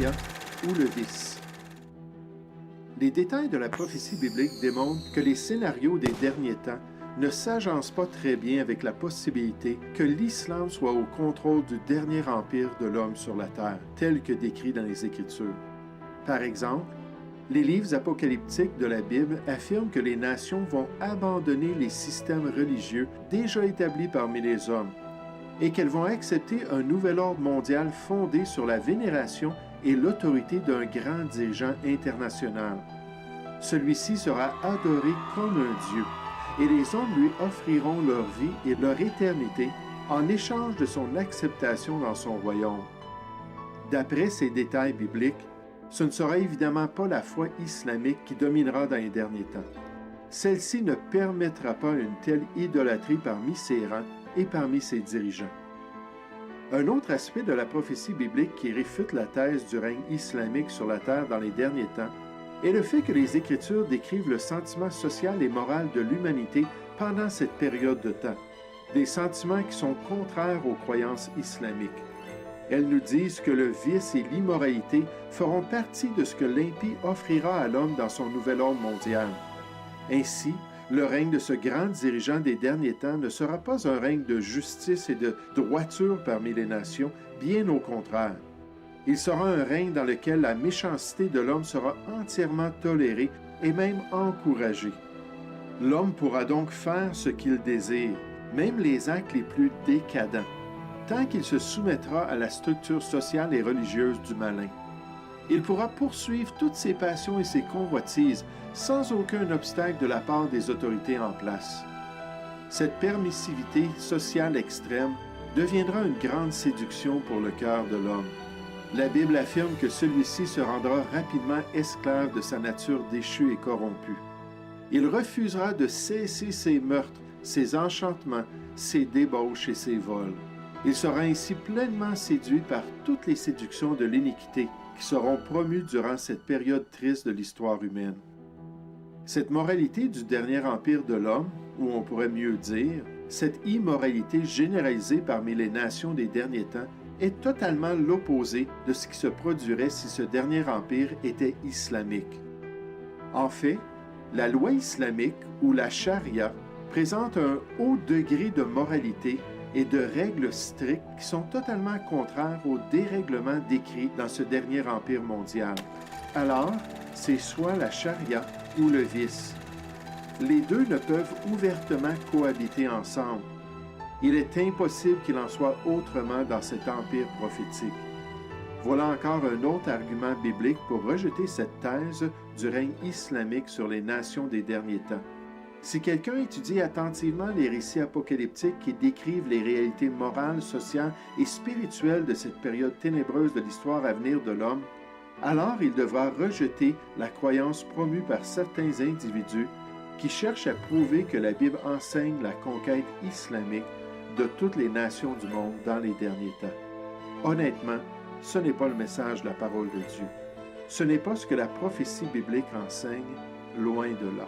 charia ou le vice. Les détails de la prophétie biblique démontrent que les scénarios des derniers temps ne s'agencent pas très bien avec la possibilité que l'islam soit au contrôle du dernier empire de l'homme sur la terre, tel que décrit dans les Écritures. Par exemple, les livres apocalyptiques de la Bible affirment que les nations vont abandonner les systèmes religieux déjà établis parmi les hommes et qu'elles vont accepter un nouvel ordre mondial fondé sur la vénération et l'autorité d'un grand dirigeant international. Celui-ci sera adoré comme un dieu et les hommes lui offriront leur vie et leur éternité en échange de son acceptation dans son royaume. D'après ces détails bibliques, ce ne sera évidemment pas la foi islamique qui dominera dans les derniers temps. Celle-ci ne permettra pas une telle idolâtrie parmi ses rangs et parmi ses dirigeants. Un autre aspect de la prophétie biblique qui réfute la thèse du règne islamique sur la terre dans les derniers temps est le fait que les Écritures décrivent le sentiment social et moral de l'humanité pendant cette période de temps, des sentiments qui sont contraires aux croyances islamiques. Elles nous disent que le vice et l'immoralité feront partie de ce que l'impie offrira à l'homme dans son nouvel ordre mondial. Ainsi, le règne de ce grand dirigeant des derniers temps ne sera pas un règne de justice et de droiture parmi les nations, bien au contraire. Il sera un règne dans lequel la méchanceté de l'homme sera entièrement tolérée et même encouragée. L'homme pourra donc faire ce qu'il désire, même les actes les plus décadents, tant qu'il se soumettra à la structure sociale et religieuse du malin. Il pourra poursuivre toutes ses passions et ses convoitises sans aucun obstacle de la part des autorités en place. Cette permissivité sociale extrême deviendra une grande séduction pour le cœur de l'homme. La Bible affirme que celui-ci se rendra rapidement esclave de sa nature déchue et corrompue. Il refusera de cesser ses meurtres, ses enchantements, ses débauches et ses vols. Il sera ainsi pleinement séduit par toutes les séductions de l'iniquité qui seront promues durant cette période triste de l'histoire humaine. Cette moralité du dernier empire de l'homme, ou on pourrait mieux dire, cette immoralité généralisée parmi les nations des derniers temps, est totalement l'opposé de ce qui se produirait si ce dernier empire était islamique. En fait, la loi islamique ou la charia présente un haut degré de moralité et de règles strictes qui sont totalement contraires aux dérèglements décrits dans ce dernier empire mondial. Alors, c'est soit la charia ou le vice. Les deux ne peuvent ouvertement cohabiter ensemble. Il est impossible qu'il en soit autrement dans cet empire prophétique. Voilà encore un autre argument biblique pour rejeter cette thèse du règne islamique sur les nations des derniers temps. Si quelqu'un étudie attentivement les récits apocalyptiques qui décrivent les réalités morales, sociales et spirituelles de cette période ténébreuse de l'histoire à venir de l'homme, alors il devra rejeter la croyance promue par certains individus qui cherchent à prouver que la Bible enseigne la conquête islamique de toutes les nations du monde dans les derniers temps. Honnêtement, ce n'est pas le message de la parole de Dieu. Ce n'est pas ce que la prophétie biblique enseigne, loin de là.